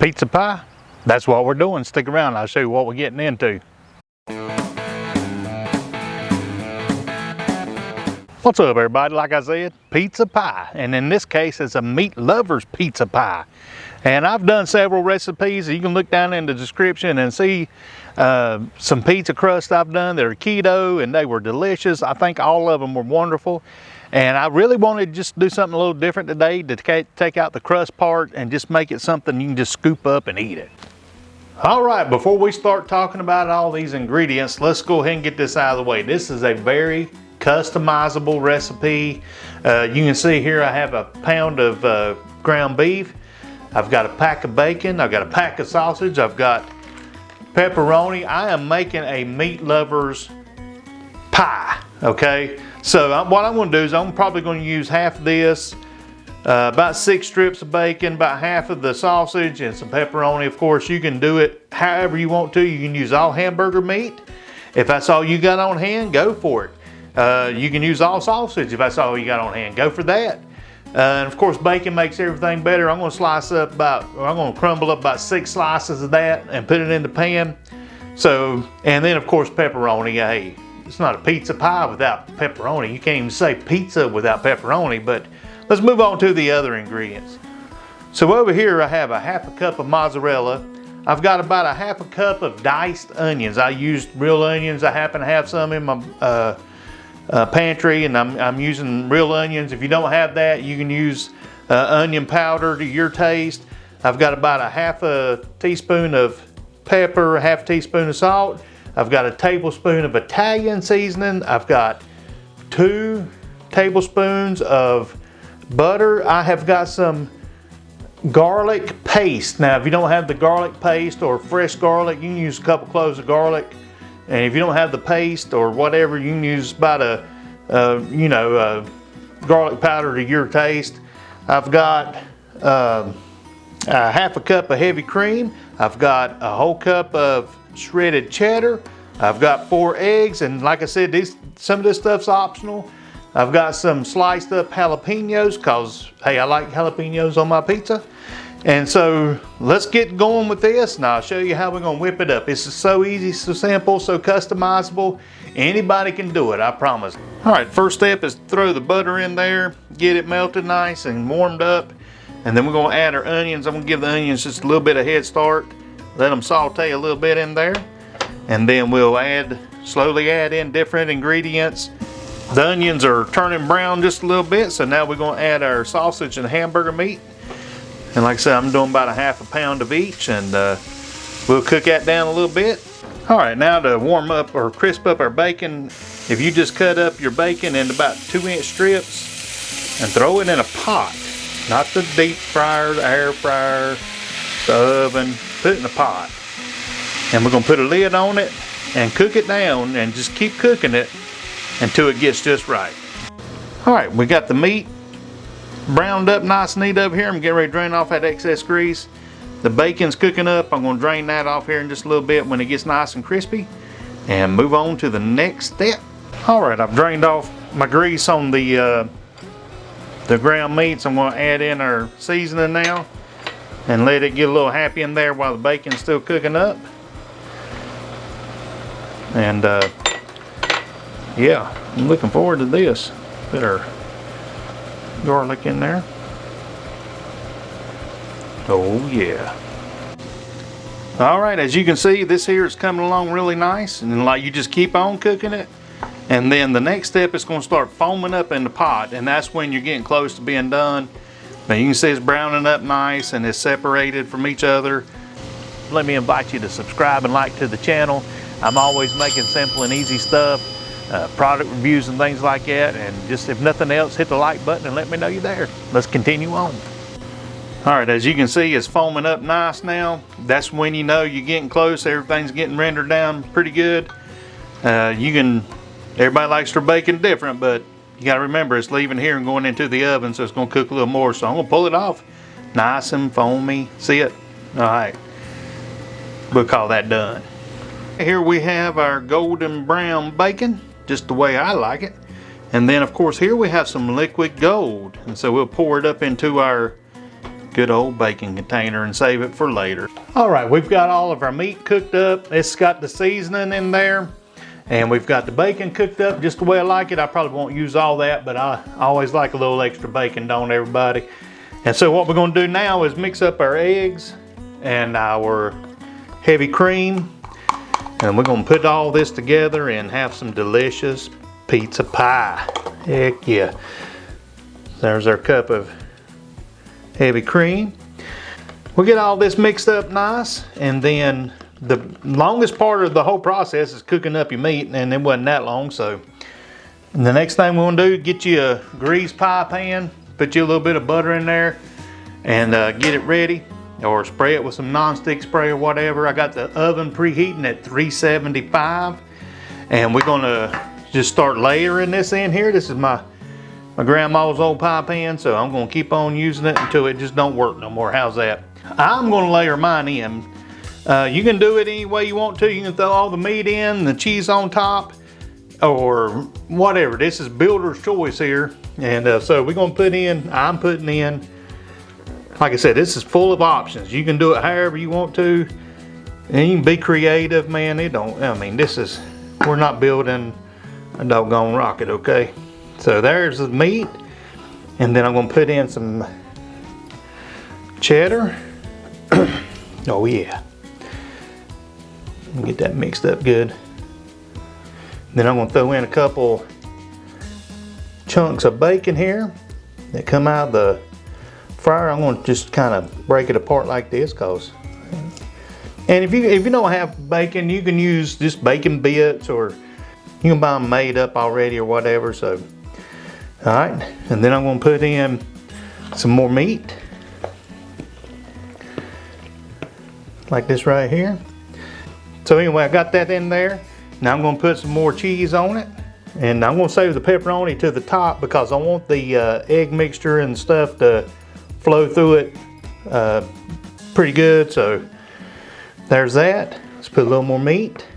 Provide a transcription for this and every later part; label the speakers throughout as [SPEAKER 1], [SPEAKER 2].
[SPEAKER 1] pizza pie. That's what we're doing. Stick around, I'll show you what we're getting into. What's up everybody? Like I said, pizza pie, and in this case it's a meat lover's pizza pie. And I've done several recipes. You can look down in the description and see some pizza crust I've done that are keto, and they were delicious. I think all of them were wonderful. And I really wanted to just do something a little different today to take out the crust part and just make it something you can just scoop up and eat it. All right, before we start talking about all these ingredients, let's go ahead and get this out of the way. This is a very customizable recipe. You can see here I have a pound of ground beef. I've got a pack of bacon. I've got a pack of sausage. I've got pepperoni. I am making a meat lover's pie, okay? So what I'm gonna do is I'm probably gonna use half of this, about 6 strips of bacon, about half of the sausage, and some pepperoni. Of course, you can do it however you want to. You can use all hamburger meat. If that's all you got on hand, go for it. You can use all sausage if that's all you got on hand. Go for that. And of course, bacon makes everything better. I'm going to crumble up about 6 slices of that and put it in the pan. So, and then of course pepperoni. Hey, it's not a pizza pie without pepperoni. You can't even say pizza without pepperoni. But let's move on to the other ingredients. So over here I have a half a cup of mozzarella. I've got about a half a cup of diced onions. I used real onions. I happen to have some in my pantry, and I'm using real onions. If you don't have that, you can use onion powder to your taste. I've got about a half a teaspoon of pepper, a half teaspoon of salt. I've got a tablespoon of Italian seasoning. I've got 2 tablespoons of butter. I have got some garlic paste. Now, if you don't have the garlic paste or fresh garlic, you can use a couple cloves of garlic. And if you don't have the paste or whatever, you can use about a garlic powder to your taste. I've got a half a cup of heavy cream. I've got a whole cup of shredded cheddar. I've got 4 eggs, and like I said, some of this stuff's optional. I've got some sliced up jalapenos because, hey, I like jalapenos on my pizza. And so let's get going with this, and I'll show you how we're gonna whip it up. This is so easy, so simple, so customizable. Anybody can do it, I promise. All right, first step is throw the butter in there, get it melted nice and warmed up. And then we're gonna add our onions. I'm gonna give the onions just a little bit of head start. Let them saute a little bit in there. And then we'll slowly add in different ingredients. The onions are turning brown just a little bit, so now we're gonna add our sausage and hamburger meat. And like I said, I'm doing about a half a pound of each, and we'll cook that down a little bit. All right, now to warm up or crisp up our bacon, if you just cut up your bacon in about 2-inch strips and throw it in a pot, not the deep fryer, the air fryer, the oven, put it in a pot. And we're gonna put a lid on it and cook it down and just keep cooking it until it gets just right. All right, we got the meat browned up nice and neat up here. I'm getting ready to drain off that excess grease. The bacon's cooking up. I'm going to drain that off here in just a little bit when it gets nice and crispy, and move on to the next step. All right, I've drained off my grease on the ground meats. I'm going to add in our seasoning now and let it get a little happy in there while the bacon's still cooking up. And yeah, I'm looking forward to this. Put our garlic in there. Oh yeah. All right, as you can see, this here is coming along really nice, and like you just keep on cooking it, and then the next step is going to start foaming up in the pot, and that's when you're getting close to being done. Now you can see it's browning up nice and it's separated from each other. Let me invite you to subscribe and like to the channel. I'm always making simple and easy stuff. Product reviews and things like that, and just if nothing else, hit the like button and let me know you're there. Let's continue on. All right, as you can see, it's foaming up nice now. That's when you know you're getting close. Everything's getting rendered down pretty good. Everybody likes their bacon different, but you got to remember it's leaving here and going into the oven, so it's going to cook a little more. So I'm going to pull it off nice and foamy. See it? All right, we'll call that done. Here we have our golden brown bacon, just the way I like it. And then of course here we have some liquid gold, and so we'll pour it up into our good old baking container and save it for later. All right, we've got all of our meat cooked up. It's got the seasoning in there, and we've got the bacon cooked up just the way I like it. I probably won't use all that, but I always like a little extra bacon, don't everybody? And so what we're gonna do now is mix up our eggs and our heavy cream, and we're gonna put all this together and have some delicious pizza pie. Heck yeah. There's our cup of heavy cream. We'll get all this mixed up nice, and then the longest part of the whole process is cooking up your meat, and it wasn't that long. So the next thing we want to do, get you a greased pie pan, put you a little bit of butter in there, and get it ready, or spray it with some non-stick spray or whatever. I got the oven preheating at 375, and we're gonna just start layering this in here. This is my grandma's old pie pan, so I'm gonna keep on using it until it just don't work no more. How's that? I'm gonna layer mine in. You can do it any way you want to. You can throw all the meat in, the cheese on top, or whatever. This is builder's choice here. And so we're gonna put in, I'm putting in, like I said, this is full of options. You can do it however you want to, and you can be creative, man. We're not building a doggone rocket, okay? So there's the meat, and then I'm gonna put in some cheddar. Oh yeah. Get that mixed up good. Then I'm gonna throw in a couple chunks of bacon here that come out of the fryer. I'm gonna just kind of break it apart like this, and if you don't have bacon, you can use just bacon bits, or you can buy them made up already or whatever. So all right, and then I'm gonna put in some more meat, like this right here. So anyway, I got that in there. Now I'm gonna put some more cheese on it, and I'm gonna save the pepperoni to the top because I want the egg mixture and stuff to flow through it pretty good. So there's that. Let's put a little more meat.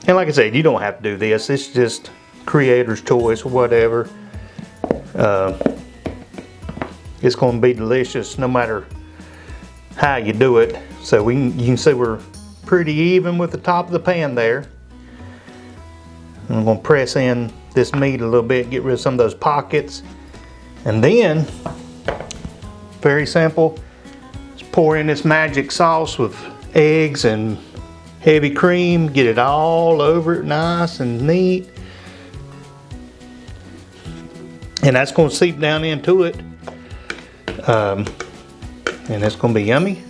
[SPEAKER 1] And like I said, you don't have to do this. It's just creator's choice or whatever. It's going to be delicious no matter how you do it. So you can see we're pretty even with the top of the pan there. I'm going to press in this meat a little bit, get rid of some of those pockets, and then very simple, just pour in this magic sauce with eggs and heavy cream, get it all over it nice and neat. And that's going to seep down into it, and it's going to be yummy.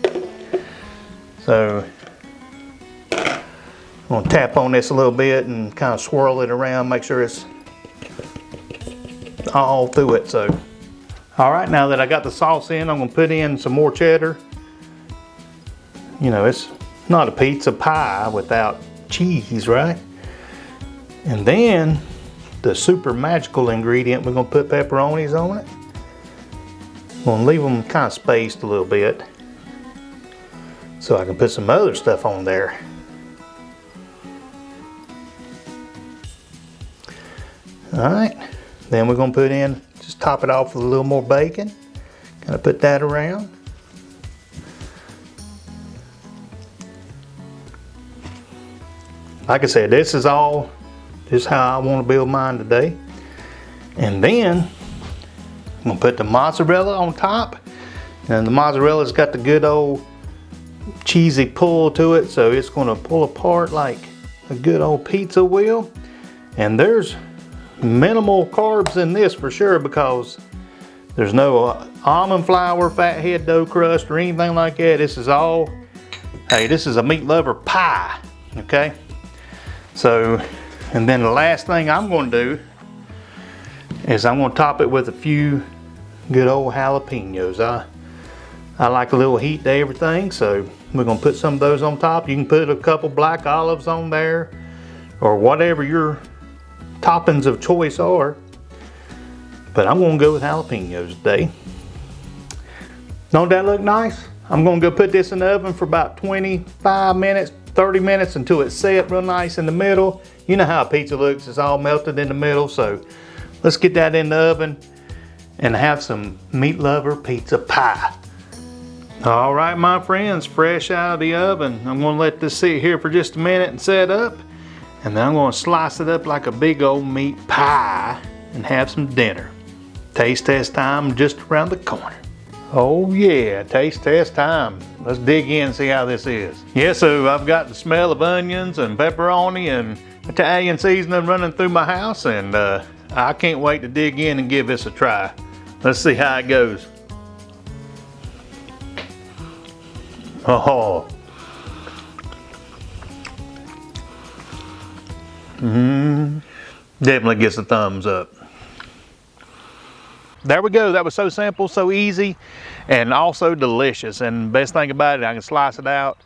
[SPEAKER 1] So I'm going to tap on this a little bit and kind of swirl it around, make sure it's all through it. So all right, now that I got the sauce in, I'm going to put in some more cheddar. You know, it's not a pizza pie without cheese, right? And then the super magical ingredient, we're gonna put pepperonis on it. I'm gonna leave them kind of spaced a little bit so I can put some other stuff on there. All right, then we're gonna put in, just top it off with a little more bacon. Kind of put that around. Like I said, this is how I want to build mine today. And then I'm gonna put the mozzarella on top. And the mozzarella's got the good old cheesy pull to it, so it's gonna pull apart like a good old pizza will. And there's minimal carbs in this for sure, because there's no almond flour, fathead dough crust, or anything like that. This is all, hey, this is a meat lover pie, okay? So, and then the last thing I'm going to do is I'm going to top it with a few good old jalapenos. I like a little heat to everything, so we're going to put some of those on top. You can put a couple black olives on there, or whatever your toppings of choice are. But I'm going to go with jalapenos today. Don't that look nice? I'm going to go put this in the oven for about 25 minutes, 30 minutes until it's set real nice in the middle. You know how a pizza looks, it's all melted in the middle. So let's get that in the oven and have some meat lover pizza pie. All right, my friends, fresh out of the oven. I'm gonna let this sit here for just a minute and set up, and then I'm gonna slice it up like a big old meat pie and have some dinner. Taste test time just around the corner. Oh yeah, taste test time. Let's dig in and see how this is. Yeah, so I've got the smell of onions and pepperoni and Italian seasoning running through my house, and I can't wait to dig in and give this a try. Let's see how it goes. Oh. Definitely gets a thumbs up. There we go. That was so simple, so easy, and also delicious. And the best thing about it, I can slice it out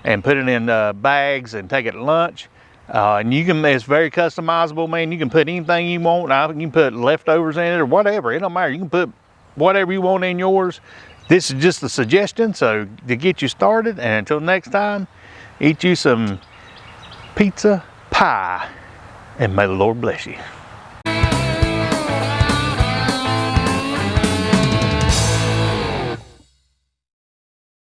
[SPEAKER 1] and put it in bags and take it to lunch. And you can, it's very customizable, man. You can put anything you want. You can put leftovers in it or whatever. It don't matter. You can put whatever you want in yours. This is just a suggestion, so to get you started. And until next time, eat you some pizza pie, and may the Lord bless you.